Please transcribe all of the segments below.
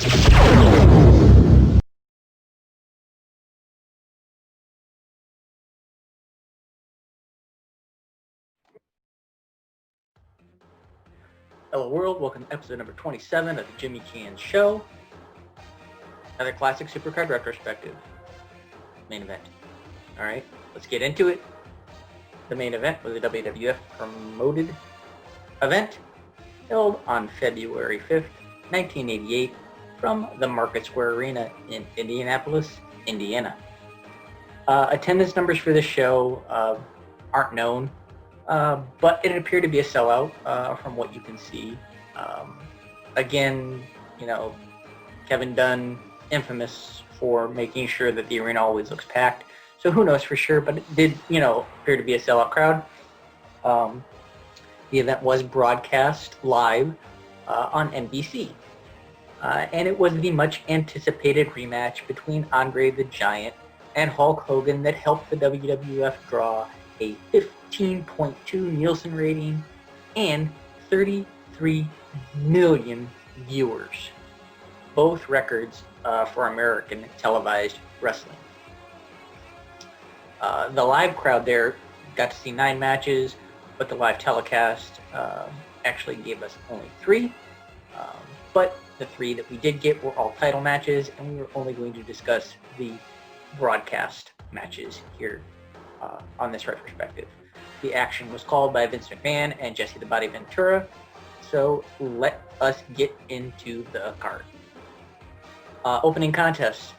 Hello world, welcome to episode number 27 of the Jimmy Canz Show. Another classic Supercard retrospective. Main event. Alright, let's get into it. The main event was a WWF promoted event held on February 5th, 1988 from the Market Square Arena in Indianapolis, Indiana. Attendance numbers for this show aren't known. But it appeared to be a sellout from what you can see. Again, Kevin Dunn, infamous for making sure that the arena always looks packed. So who knows for sure, but it did, appear to be a sellout crowd. The event was broadcast live on NBC. And it was the much anticipated rematch between Andre the Giant and Hulk Hogan that helped the WWF draw a 15.2 Nielsen rating and 33 million viewers. Both records for American televised wrestling. The live crowd there got to see 9 matches, but the live telecast actually gave us only 3. But the 3 that we did get were all title matches, and we were only going to discuss the broadcast matches here on this retrospective. The action was called by Vince McMahon and Jesse the Body Ventura, so let us get into the card. Opening contest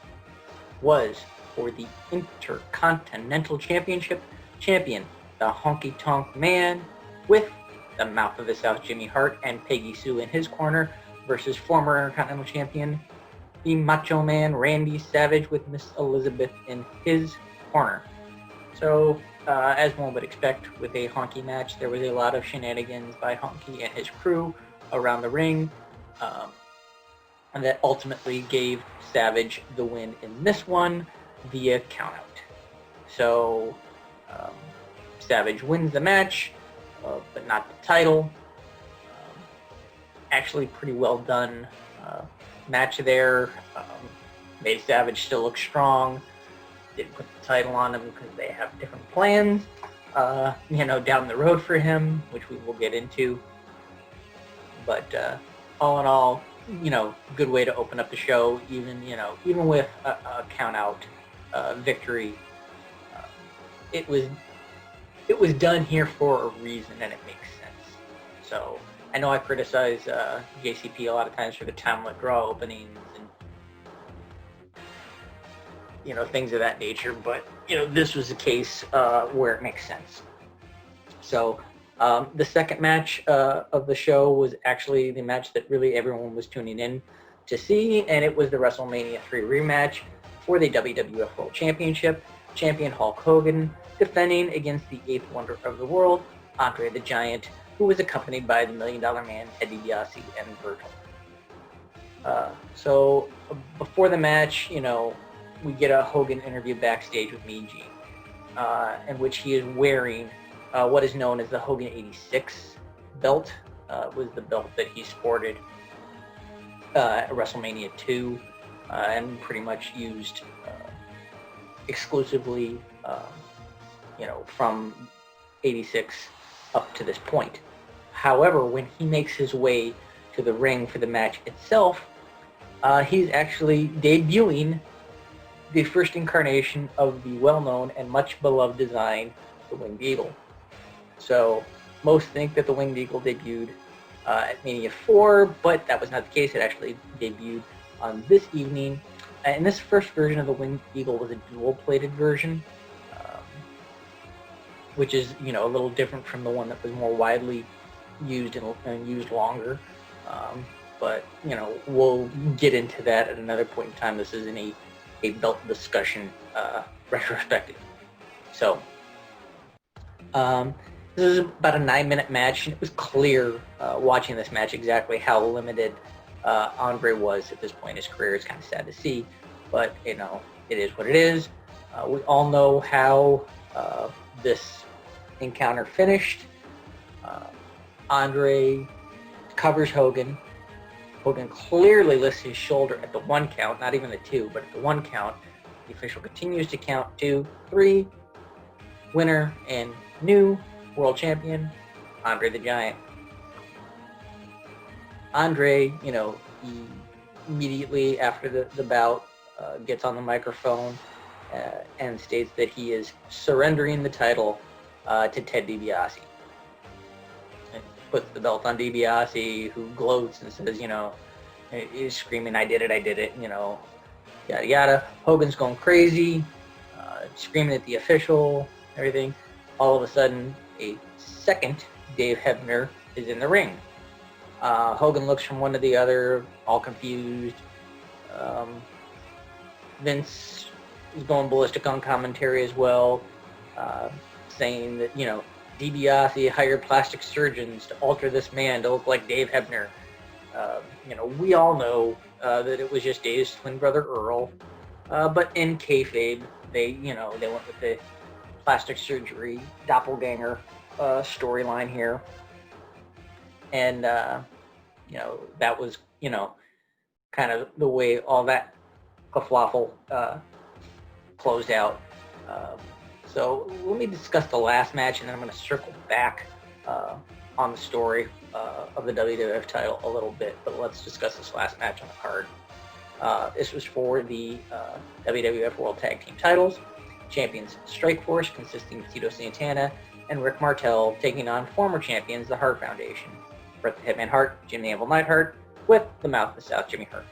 was for the Intercontinental Championship champion, the Honky Tonk Man, with the Mouth of the South Jimmy Hart and Peggy Sue in his corner, versus former Intercontinental Champion, the Macho Man Randy Savage, with Miss Elizabeth in his corner. So, as one would expect with a Honky match, there was a lot of shenanigans by Honky and his crew around the ring, and that ultimately gave Savage the win in this one via countout. So, Savage wins the match, but not the title. Actually pretty well done match there. Made Savage still look strong. Didn't put the title on him because they have different plans, down the road for him, which we will get into. But all in all, good way to open up the show, even with a count-out victory. It was done here for a reason, and it makes sense. So I know I criticize JCP a lot of times for the timelet draw openings and things of that nature, but this was a case where it makes sense. So the second match of the show was actually the match that really everyone was tuning in to see, and it was the WrestleMania 3 rematch for the WWF World Championship. Champion Hulk Hogan defending against the 8th wonder of the world, Andre the Giant, who was accompanied by the $1 Million Man, Ted DiBiase, and Virgil. So before the match, we get a Hogan interview backstage with Mean Gene, in which he is wearing what is known as the Hogan 86 belt. Was the belt that he sported at WrestleMania 2 and pretty much used exclusively, from 86 up to this point. However, when he makes his way to the ring for the match itself, he's actually debuting the first incarnation of the well-known and much beloved design, the Winged Eagle. So most think that the Winged Eagle debuted at Mania 4, but that was not the case. It actually debuted on this evening. And this first version of the Winged Eagle was a dual-plated version, which is, a little different from the one that was more widely used and used longer. But, we'll get into that at another point in time. This isn't a belt discussion retrospective. So, this is about a 9-minute match, and it was clear watching this match exactly how limited Andre was at this point in his career. It's kind of sad to see, but it is what it is. We all know how this encounter finished. Andre covers Hogan, Hogan clearly lifts his shoulder at the 1 count, not even the 2, but at the 1 count. The official continues to count 2, 3. Winner and new world champion, Andre the Giant. Andre, he immediately after the bout gets on the microphone and states that he is surrendering the title to Ted DiBiase. And puts the belt on DiBiase, who gloats and says, he's screaming, I did it, yada yada. Hogan's going crazy, screaming at the official, everything. All of a sudden, a second Dave Hebner is in the ring. Hogan looks from one to the other, all confused. Vince is going ballistic on commentary as well, saying that, DiBiase hired plastic surgeons to alter this man to look like Dave Hebner. We all know that it was just Dave's twin brother Earl, but in kayfabe, they went with the plastic surgery doppelganger storyline here. And, that was, kind of the way all that kerfluffle closed out. So let me discuss the last match, and then I'm going to circle back on the story of the WWF title a little bit. But let's discuss this last match on the card. This was for the WWF World Tag Team titles. Champions Strikeforce, consisting of Tito Santana and Rick Martel, taking on former champions, the Hart Foundation. Bret the Hitman Hart, Jim the Anvil Neidhart, with the Mouth of the South, Jimmy Hart.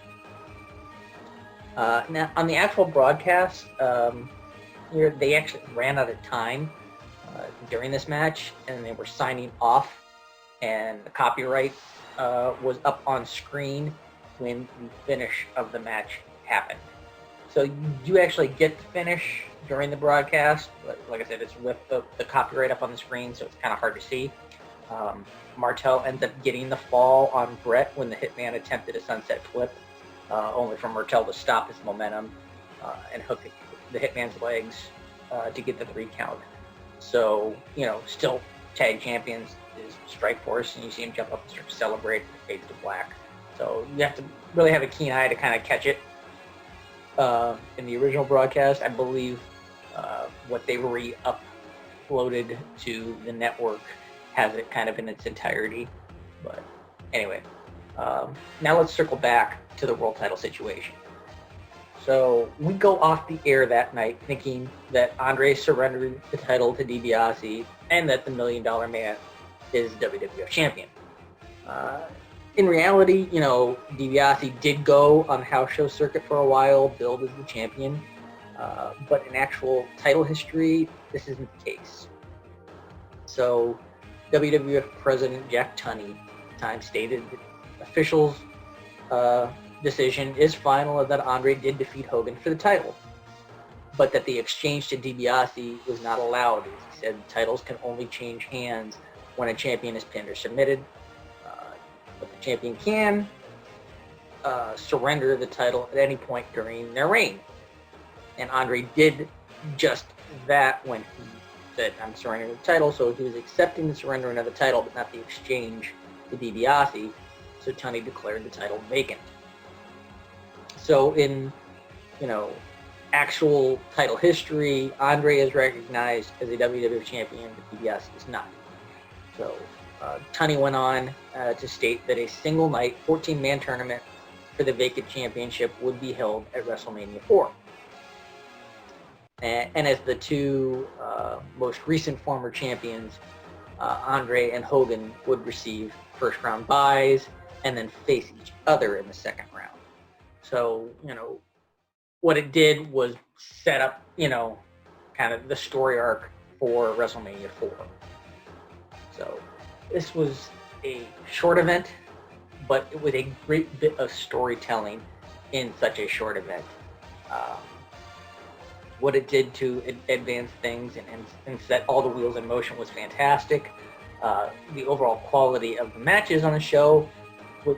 Now, on the actual broadcast, they actually ran out of time during this match, and they were signing off, and the copyright was up on screen when the finish of the match happened. So you do actually get the finish during the broadcast, but like I said, it's with the copyright up on the screen, so it's kind of hard to see. Martel ends up getting the fall on Bret when the Hitman attempted a sunset flip, only for Martel to stop his momentum and hook the Hitman's legs to get the 3 count. So, still tag champions is Strikeforce, and you see him jump up and start to celebrate, and it fades to black. So you have to really have a keen eye to kind of catch it. In the original broadcast, I believe what they re-uploaded to the network has it kind of in its entirety. But anyway, now let's circle back to the world title situation. So we go off the air that night thinking that Andre surrendered the title to DiBiase and that the $1 Million Man is WWF champion. In reality, DiBiase did go on the house show circuit for a while, billed as the champion, but in actual title history, this isn't the case. So WWF President Jack Tunney at the time stated that officials' decision is final and that Andre did defeat Hogan for the title, but that the exchange to DiBiase was not allowed. As he said, titles can only change hands when a champion is pinned or submitted, but the champion can surrender the title at any point during their reign. And Andre did just that when he said, I'm surrendering the title, so he was accepting the surrendering of the title, but not the exchange to DiBiase, so Tunney declared the title vacant. So in, actual title history, Andre is recognized as a WWF champion, but DiBiase is not. So Tunney went on to state that a single night 14-man tournament for the vacant championship would be held at WrestleMania 4. And as the two most recent former champions, Andre and Hogan would receive first round buys and then face each other in the second round. So, what it did was set up, kind of the story arc for WrestleMania 4. So this was a short event, but it was a great bit of storytelling in such a short event. What it did to advance things and set all the wheels in motion was fantastic. The overall quality of the matches on the show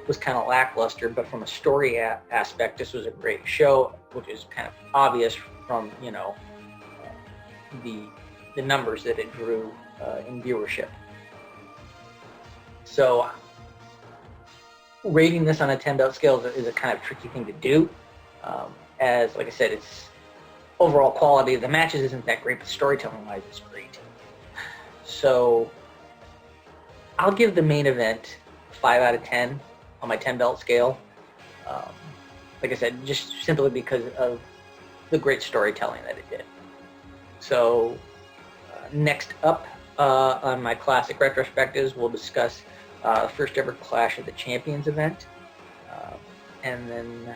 was kind of lackluster, but from a story aspect, this was a great show, which is kind of obvious from, the numbers that it drew in viewership. So rating this on a 10 belt scale is a kind of tricky thing to do. As, like I said, it's overall quality of the matches isn't that great, but storytelling-wise, it's great. So I'll give the main event 5 out of 10 on my 10 belt scale. Like I said, just simply because of the great storytelling that it did. So next up on my classic retrospectives, we'll discuss first ever Clash of the Champions event. And then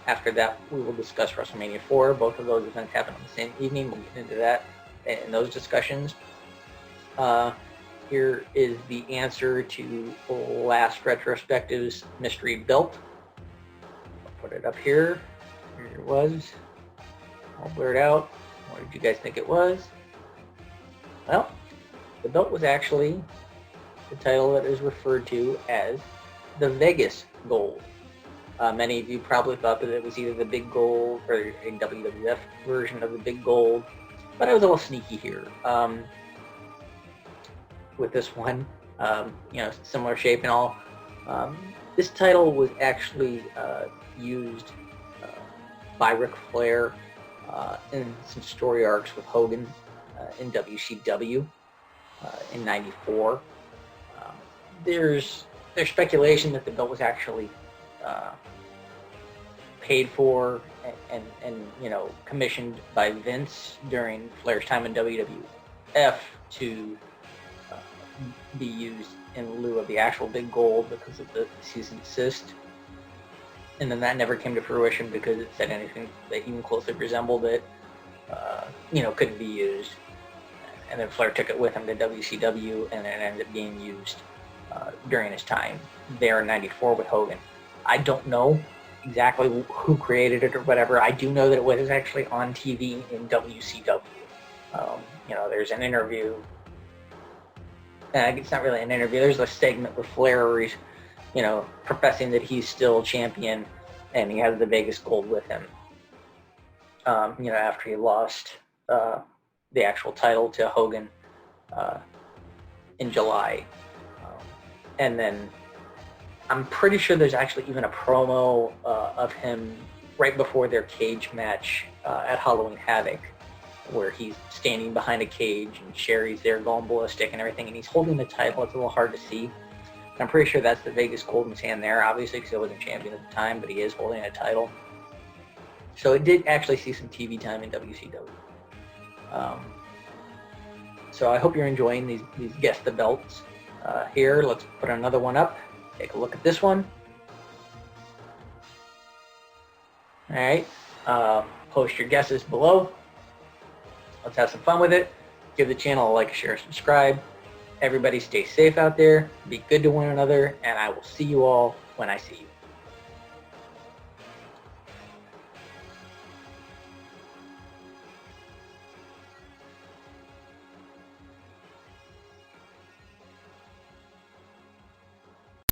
after that, we will discuss WrestleMania 4. Both of those events happened on the same evening. We'll get into that in those discussions. Here is the answer to last retrospective's mystery belt. I'll put it up here. Here it was. All blurred out. What did you guys think it was? Well, the belt was actually the title that is referred to as the Vegas Gold. Many of you probably thought that it was either the Big Gold or a WWF version of the Big Gold, but I was a little sneaky here with this one. Similar shape and all. This title was actually used by Ric Flair in some story arcs with Hogan in WCW in '94. There's speculation that the belt was actually paid for and commissioned by Vince during Flair's time in WWF to be used in lieu of the actual Big Gold because of the cease and desist. And then that never came to fruition because it said anything that even closely resembled it, couldn't be used. And then Flair took it with him to WCW, and it ended up being used during his time there in '94 with Hogan. I don't know exactly who created it or whatever. I do know that it was actually on TV in WCW. There's an interview. It's not really an interview. There's a segment with Flair where he's, professing that he's still champion and he has the Vegas Gold with him. After he lost the actual title to Hogan in July. And then I'm pretty sure there's actually even a promo of him right before their cage match at Halloween Havoc, where he's standing behind a cage and Sherry's there going ballistic and everything, and he's holding the title. It's a little hard to see. I'm pretty sure that's the Vegas Gold in his hand there, obviously, because he wasn't champion at the time, but he is holding a title. So it did actually see some TV time in WCW. So I hope you're enjoying these Guess the Belts. Here, let's put another one up. Take a look at this one. All right. Post your guesses below. Let's have some fun with it. Give the channel a like, share, subscribe. Everybody stay safe out there. Be good to one another, and I will see you all when I see you.